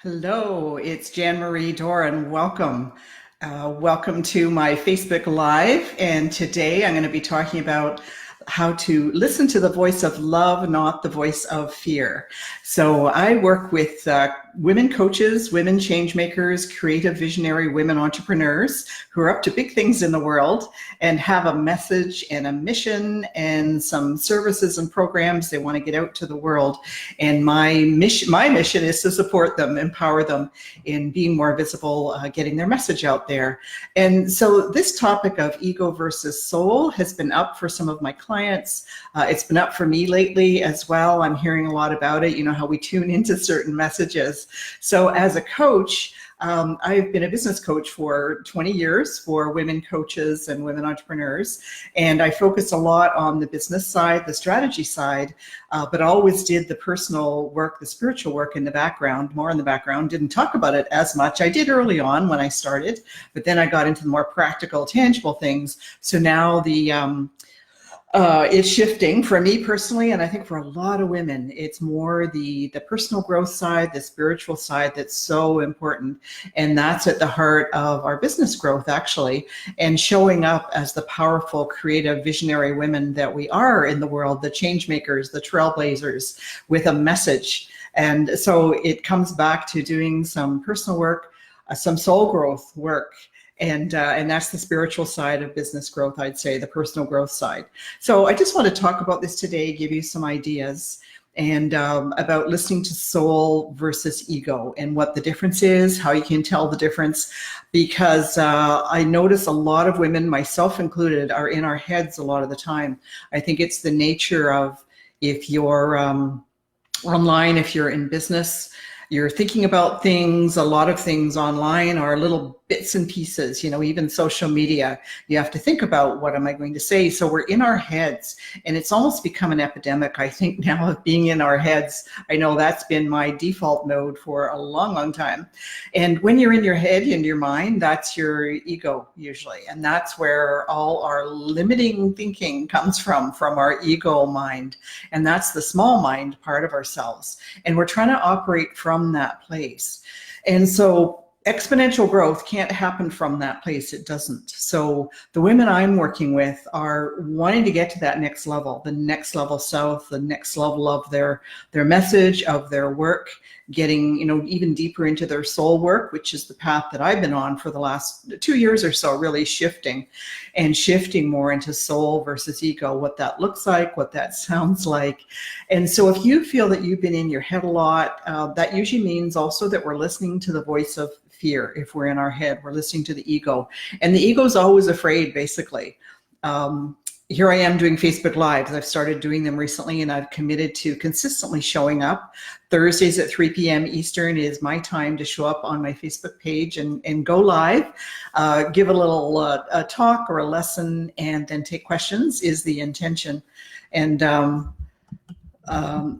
Hello, it's Jan Marie Doran. Welcome. Welcome to my Facebook Live. And today I'm going to be talking about how to listen to the voice of love, not the voice of fear. So I work with women coaches, women change makers, creative visionary women entrepreneurs who are up to big things in the world and have a message and a mission and some services and programs they want to get out to the world. And my mission is to support them, empower them in being more visible, getting their message out there. And so this topic of ego versus soul has been up for some of my clients. It's been up for me lately as well. I'm hearing a lot about it, you know, how we tune into certain messages. So as a coach, I've been a business coach for 20 years for women coaches and women entrepreneurs, and I focus a lot on the business side, the strategy side, but always did the personal work, the spiritual work in the background, more in the background, didn't talk about it as much. I did early on when I started, but then I got into the more practical, tangible things. So now it's shifting for me personally, and I think for a lot of women, it's more the personal growth side, the spiritual side that's so important. And that's at the heart of our business growth, actually, and showing up as the powerful, creative, visionary women that we are in the world, the change makers, the trailblazers with a message. And so it comes back to doing some personal work, some soul growth work. And that's the spiritual side of business growth, I'd say, the personal growth side. So I just want to talk about this today, give you some ideas and about listening to soul versus ego and what the difference is, how you can tell the difference, because I notice a lot of women, myself included, are in our heads a lot of the time. I think it's the nature of, if you're online, if you're in business, you're thinking about things. A lot of things online are little bits and pieces, you know, even social media. You have to think about, what am I going to say? So we're in our heads, and it's almost become an epidemic, I think, now, of being in our heads. I know that's been my default mode for a long, long time. And when you're in your head, in your mind, that's your ego usually. And that's where all our limiting thinking comes from our ego mind. And that's the small mind part of ourselves. And we're trying to operate from that place. And so exponential growth can't happen from that place. It doesn't. So the women I'm working with are wanting to get to that next level, the next level south, the next level of their message, of their work, getting, you know, even deeper into their soul work, which is the path that I've been on for the last 2 years or so, really shifting more into soul versus ego, what that looks like, what that sounds like. And so if you feel that you've been in your head a lot, that usually means also that we're listening to the voice of fear. If we're in our head, we're listening to the ego, and the ego is always afraid, basically. Here I am doing Facebook Lives. I've started doing them recently, and I've committed to consistently showing up. Thursdays at 3 p.m. Eastern is my time to show up on my Facebook page and go live, give a little talk or a lesson, and then take questions is the intention. And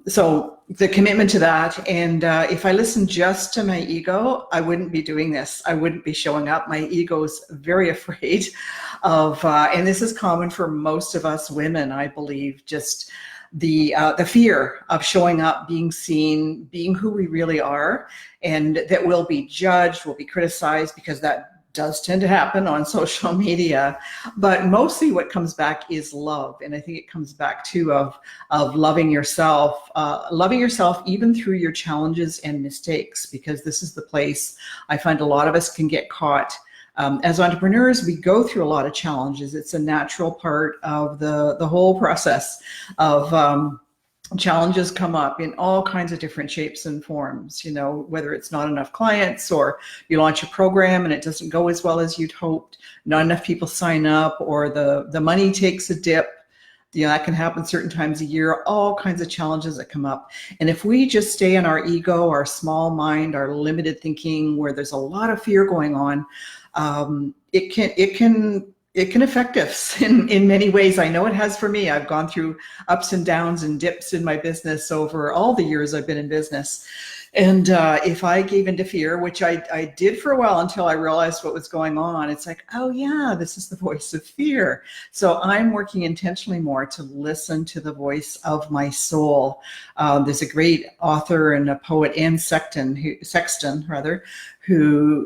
so the commitment to that. And if I listen just to my ego, I wouldn't be doing this. I wouldn't be showing up. My ego's very afraid of, and this is common for most of us women, I believe, just the fear of showing up, being seen, being who we really are, and that we'll be judged, we'll be criticized, because that does tend to happen on social media. But mostly what comes back is love. And I think it comes back to of loving yourself even through your challenges and mistakes, because this is the place I find a lot of us can get caught. As entrepreneurs, we go through a lot of challenges. It's a natural part of the whole process of challenges come up in all kinds of different shapes and forms, you know, whether it's not enough clients, or you launch a program and it doesn't go as well as you'd hoped, not enough people sign up, or the money takes a dip. You know, that can happen certain times a year, all kinds of challenges that come up. And if we just stay in our ego, our small mind, our limited thinking, where there's a lot of fear going on, it can affect us in many ways. I know it has for me. I've gone through ups and downs and dips in my business over all the years I've been in business. And if I gave into fear, which I did for a while until I realized what was going on, it's like, oh yeah, this is the voice of fear. So I'm working intentionally more to listen to the voice of my soul. There's a great author and a poet, Anne Sexton, who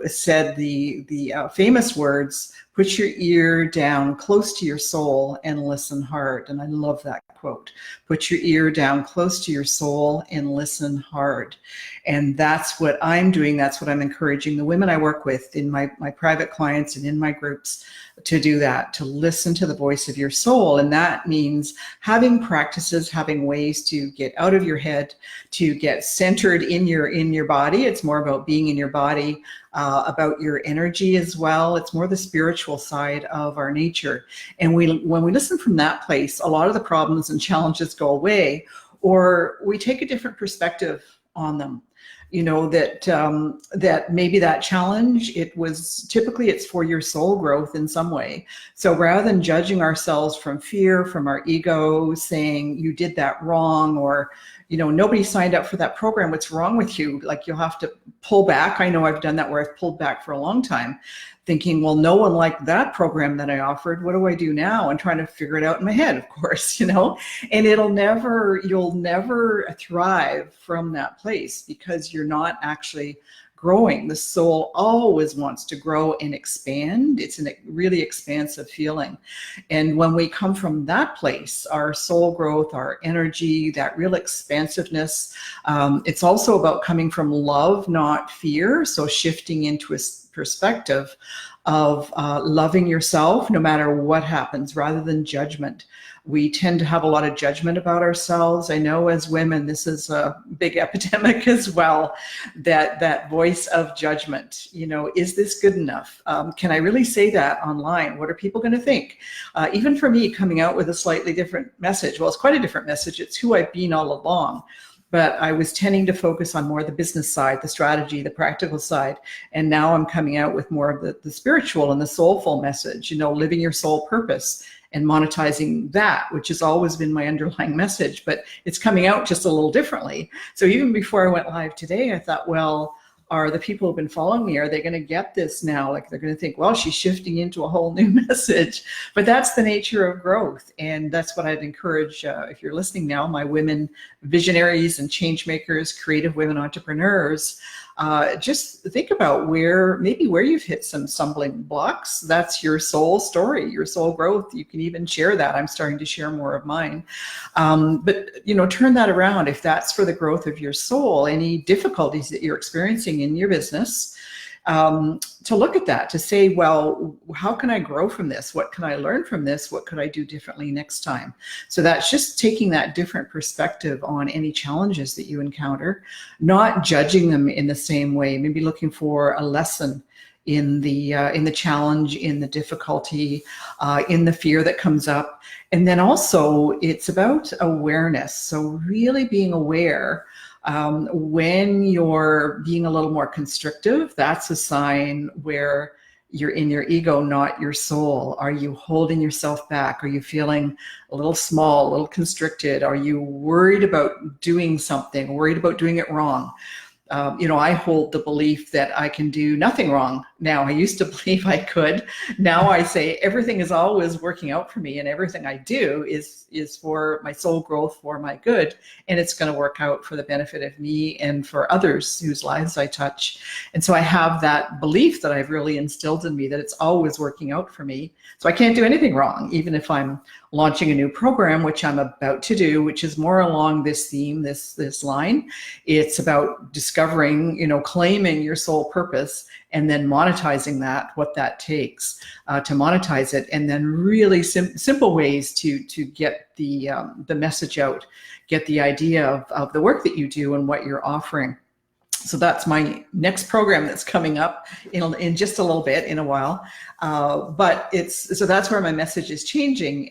said the famous words, "Put your ear down close to your soul and listen hard." And I love that quote. Put your ear down close to your soul and listen hard. And that's what I'm doing. That's what I'm encouraging the women I work with in my private clients and in my groups to do, that, to listen to the voice of your soul. And that means having practices, having ways to get out of your head, to get centered in your body. It's more about being in your body, about your energy as well. It's more the spiritual side of our nature. And when we listen from that place, a lot of the problems and challenges go away, or we take a different perspective on them. That maybe that challenge, it's for your soul growth in some way. So rather than judging ourselves from fear, from our ego, saying you did that wrong, or nobody signed up for that program, what's wrong with you? Like, you'll have to pull back. I know I've done that, where I've pulled back for a long time, thinking, well, no one liked that program that I offered. What do I do now? And trying to figure it out in my head, of course, and you'll never thrive from that place, because you're not actually growing. The soul always wants to grow and expand. It's a really expansive feeling. And when we come from that place, our soul growth, our energy, that real expansiveness, it's also about coming from love, not fear. So shifting into a perspective of loving yourself no matter what happens, rather than judgment. We tend to have a lot of judgment about ourselves. I know as women, this is a big epidemic as well, that voice of judgment. Is this good enough? Can I really say that online? What are people going to think? Even for me, coming out with a slightly different message, well, it's quite a different message. It's who I've been all along. But I was tending to focus on more the business side, the strategy, the practical side. And now I'm coming out with more of the spiritual and the soulful message, living your soul purpose and monetizing that, which has always been my underlying message, but it's coming out just a little differently. So even before I went live today, I thought, well, are the people who've been following me, are they going to get this now? Like, they're going to think, well, she's shifting into a whole new message. But that's the nature of growth. And that's what I'd encourage, if you're listening now, my women visionaries and change makers, creative women entrepreneurs, just think about where you've hit some stumbling blocks. That's your soul story, your soul growth. You can even share that. I'm starting to share more of mine. But turn that around. If that's for the growth of your soul, any difficulties that you're experiencing in your business, to look at that, to say, well, how can I grow from this? What can I learn from this? What could I do differently next time? So that's just taking that different perspective on any challenges that you encounter, not judging them in the same way, maybe looking for a lesson in the challenge, in the difficulty, in the fear that comes up. And then also it's about awareness. So really being aware. When you're being a little more constrictive, that's a sign where you're in your ego, not your soul. Are you holding yourself back? Are you feeling a little small, a little constricted? Are you worried about doing something, worried about doing it wrong? I hold the belief that I can do nothing wrong now. I used to believe I could. Now I say everything is always working out for me, and everything I do is for my soul growth, for my good, and it's going to work out for the benefit of me and for others whose lives I touch. And so I have that belief that I've really instilled in me, that it's always working out for me. So I can't do anything wrong, even if I'm launching a new program, which I'm about to do, which is more along this theme, this line. It's about discovering, claiming your soul purpose, and then monetizing that, what that takes to monetize it, and then really simple ways to get the message out, get the idea of the work that you do and what you're offering. So that's my next program that's coming up in just a little bit, in a while. But that's where my message is changing.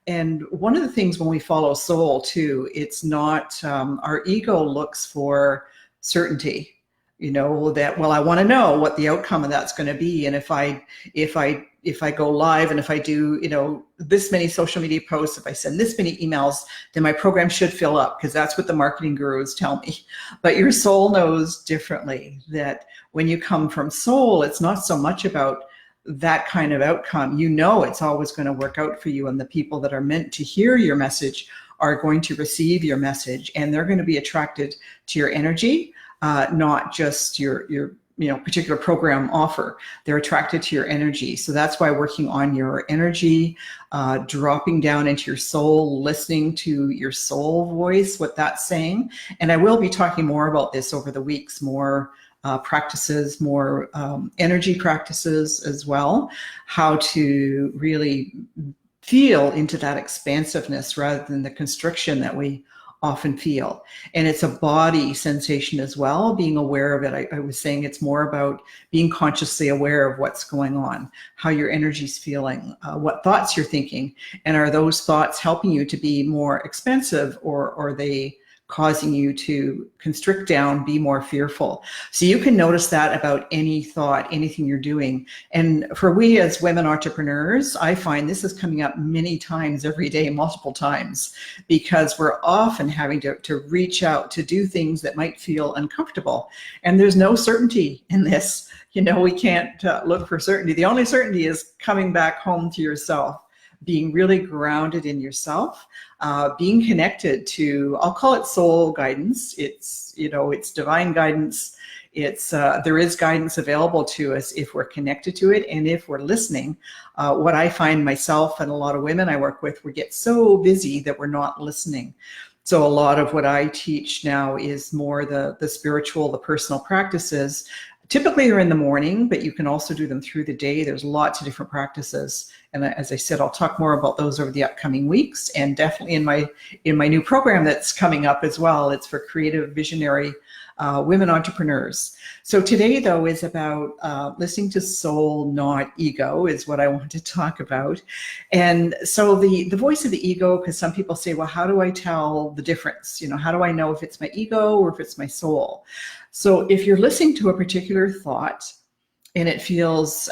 And one of the things when we follow soul too, it's not, our ego looks for certainty, that, well, I want to know what the outcome of that's going to be. And if I if I go live and if I do, this many social media posts, if I send this many emails, then my program should fill up, because that's what the marketing gurus tell me. But your soul knows differently, that when you come from soul, it's not so much about that kind of outcome. It's always going to work out for you, and the people that are meant to hear your message are going to receive your message, and they're going to be attracted to your energy, not just your particular program offer. They're attracted to your energy. So that's why working on your energy, dropping down into your soul, listening to your soul voice, what that's saying. And I will be talking more about this over the weeks, more practices, more energy practices as well, how to really feel into that expansiveness rather than the constriction that we often feel. And it's a body sensation as well, being aware of it. I was saying it's more about being consciously aware of what's going on, how your energy's feeling, what thoughts you're thinking, and are those thoughts helping you to be more expansive, or are they causing you to constrict down, be more fearful? So you can notice that about any thought, anything you're doing. And for we as women entrepreneurs, I find this is coming up many times every day, multiple times, because we're often having to reach out to do things that might feel uncomfortable. And there's no certainty in this. We can't look for certainty. The only certainty is coming back home to yourself, being really grounded in yourself, being connected to, I'll call it soul guidance. It's divine guidance. There is guidance available to us if we're connected to it and if we're listening. What I find myself and a lot of women I work with, we get so busy that we're not listening. So a lot of what I teach now is more the spiritual, the personal practices. Typically they're in the morning, but you can also do them through the day. There's lots of different practices. And as I said, I'll talk more about those over the upcoming weeks, and definitely in my new program that's coming up as well. It's for creative, visionary women entrepreneurs. So today, though, is about listening to soul, not ego, is what I want to talk about. And so the voice of the ego, because some people say, well, how do I tell the difference? How do I know if it's my ego or if it's my soul? So if you're listening to a particular thought and it feels,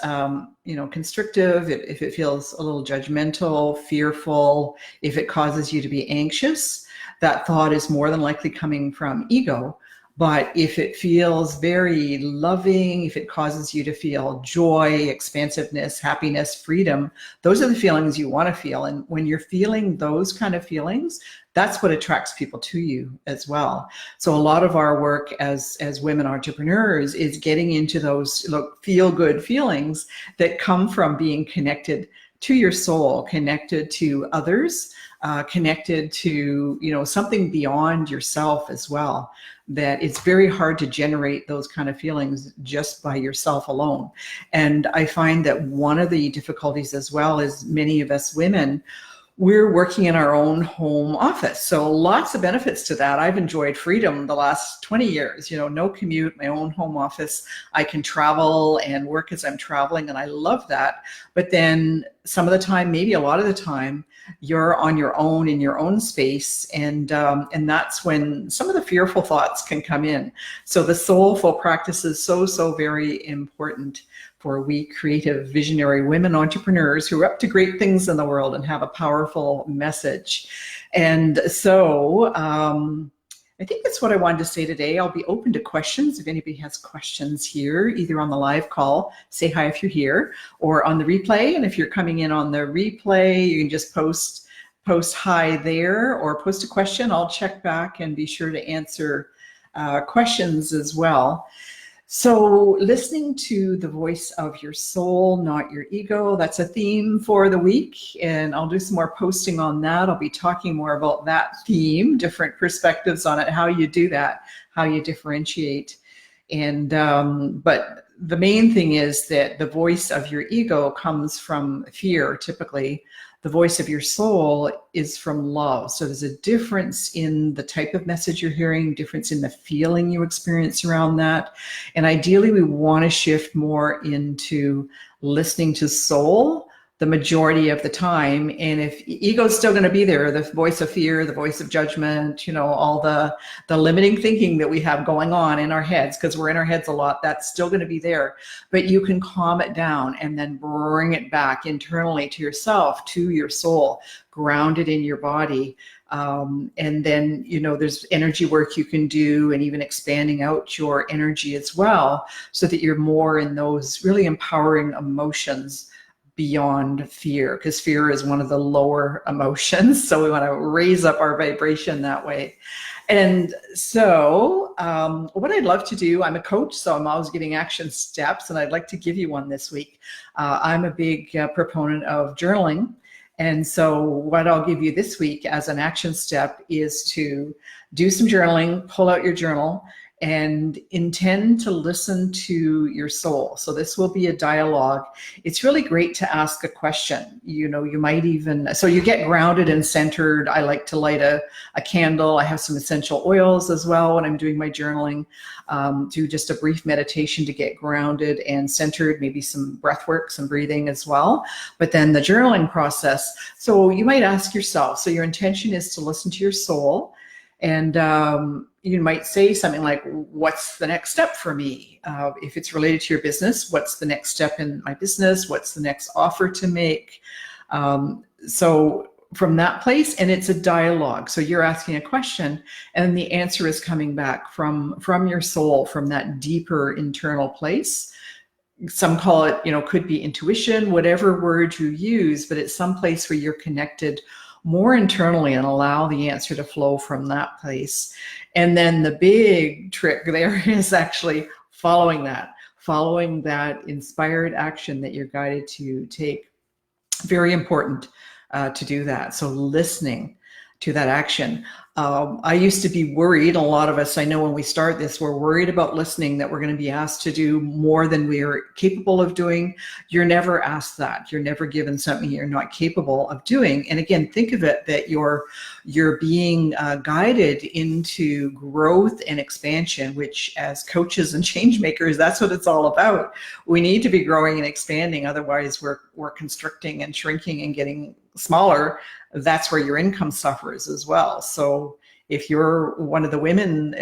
constrictive, if it feels a little judgmental, fearful, if it causes you to be anxious, that thought is more than likely coming from ego. But if it feels very loving, if it causes you to feel joy, expansiveness, happiness, freedom, those are the feelings you want to feel. And when you're feeling those kind of feelings, that's what attracts people to you as well. So a lot of our work as women entrepreneurs is getting into those feel-good feelings that come from being connected to your soul, connected to others, connected to something beyond yourself as well. That it's very hard to generate those kind of feelings just by yourself alone. And I find that one of the difficulties as well is many of us women, we're working in our own home office. So lots of benefits to that. I've enjoyed freedom the last 20 years, no commute, my own home office. I can travel and work as I'm traveling, and I love that. But then some of the time, maybe a lot of the time, you're on your own in your own space, and that's when some of the fearful thoughts can come in. So the soulful practice is so very important for we creative, visionary women entrepreneurs who are up to great things in the world and have a powerful message. And so I think that's what I wanted to say today. I'll be open to questions. If anybody has questions here, either on the live call, say hi if you're here, or on the replay. And if you're coming in on the replay, you can just post hi there or post a question. I'll check back and be sure to answer questions as well. So listening to the voice of your soul, not your ego, that's a theme for the week. And I'll do some more posting on that. I'll be talking more about that theme, different perspectives on it, how you do that, how you differentiate. And but the main thing is that the voice of your ego comes from fear, typically. The voice of your soul is from love. So there's a difference in the type of message you're hearing, difference in the feeling you experience around that. And ideally, we want to shift more into listening to soul, the majority of the time. And if ego's still going to be there, the voice of fear, the voice of judgment, all the limiting thinking that we have going on in our heads, because we're in our heads a lot, that's still going to be there. But you can calm it down and then bring it back internally to yourself, to your soul, ground it in your body. And then, there's energy work you can do, and even expanding out your energy as well, so that you're more in those really empowering emotions beyond fear, because fear is one of the lower emotions. So we want to raise up our vibration that way. And so what I'd love to do, I'm a coach, so I'm always giving action steps, and I'd like to give you one this week. I'm a big proponent of journaling. And so what I'll give you this week as an action step is to do some journaling, pull out your journal, and intend to listen to your soul. So this will be a dialogue. It's really great to ask a question. You might even, so you get grounded and centered. I like to light a candle. I have some essential oils as well when I'm doing my journaling. Do just a brief meditation to get grounded and centered, maybe some breath work, some breathing as well. But then the journaling process. So you might ask yourself, so your intention is to listen to your soul. And you might say something like, what's the next step for me? If it's related to your business, what's the next step in my business? What's the next offer to make? So from that place, and it's a dialogue. So you're asking a question, and the answer is coming back from your soul, from that deeper internal place. Some call it, could be intuition, whatever word you use, but it's some place where you're connected more internally and allow the answer to flow from that place. And then the big trick there is actually following that inspired action that you're guided to take. Very important to do that. So listening to that action. I used to be worried, a lot of us, I know when we start this, we're worried about listening, that we're going to be asked to do more than we are capable of doing. You're never asked that. You're never given something you're not capable of doing. And again, think of it that you're being guided into growth and expansion, which as coaches and change makers, that's what it's all about. We need to be growing and expanding. Otherwise, we're constricting and shrinking and getting smaller. That's where your income suffers as well. So if you're one of the women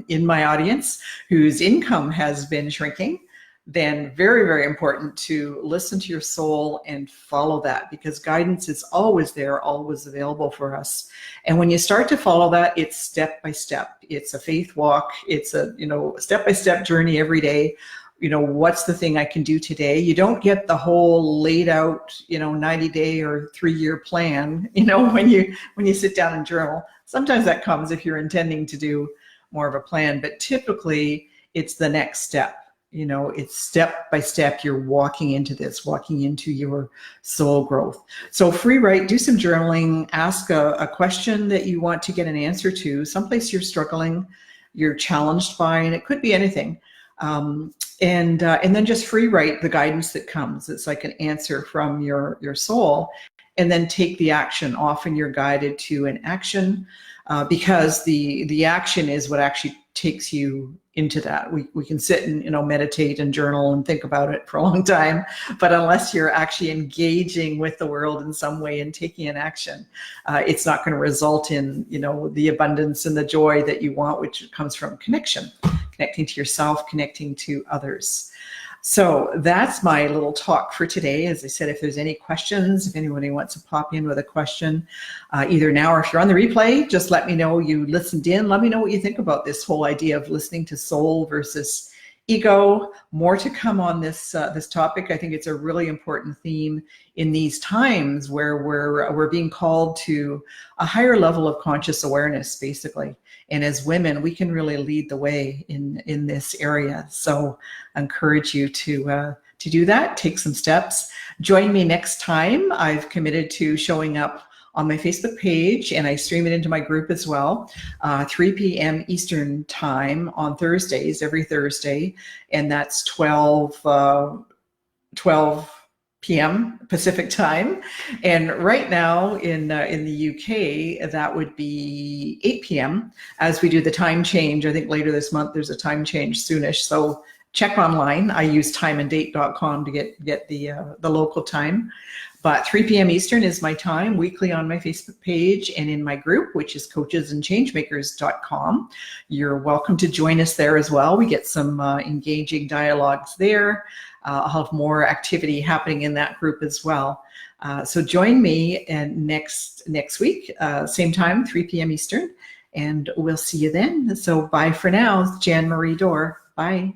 in my audience whose income has been shrinking, then very, very important to listen to your soul and follow that, because guidance is always there, always available for us. And when you start to follow that, it's step by step. It's a faith walk. It's a step-by-step journey every day. What's the thing I can do today? You don't get the whole laid out, 90-day or 3-year plan, when you sit down and journal. Sometimes that comes if you're intending to do more of a plan, but typically it's the next step. It's step by step. You're walking into your soul growth. So free write, do some journaling, ask a question that you want to get an answer to, someplace you're struggling, you're challenged by, and it could be anything. And then just free write the guidance that comes. It's like an answer from your soul, and then take the action. Often you're guided to an action because the action is what actually takes you into that. We can sit and meditate and journal and think about it for a long time, but unless you're actually engaging with the world in some way and taking an action, it's not going to result in the abundance and the joy that you want, which comes from connecting to yourself, connecting to others. So that's my little talk for today. As I said, if there's any questions, if anybody wants to pop in with a question, either now or if you're on the replay, just let me know you listened in. Let me know what you think about this whole idea of listening to soul versus ego. More to come on this topic. I think it's a really important theme in these times where we're being called to a higher level of conscious awareness, basically. And as women, we can really lead the way in this area. So I encourage you to do that, take some steps. Join me next time. I've committed to showing up on my Facebook page, and I stream it into my group as well, 3 p.m. Eastern time on Thursdays, every Thursday, and that's 12 p.m. Pacific time. And right now in the UK, that would be 8 p.m. as we do the time change. I think later this month there's a time change soonish. So check online. I use timeanddate.com to get the local time. But 3 p.m. Eastern is my time weekly on my Facebook page and in my group, which is coachesandchangemakers.com. You're welcome to join us there as well. We get some engaging dialogues there. I'll have more activity happening in that group as well. So join me next week, same time, 3 p.m. Eastern, and we'll see you then. So bye for now. Jan Marie Dorr. Bye.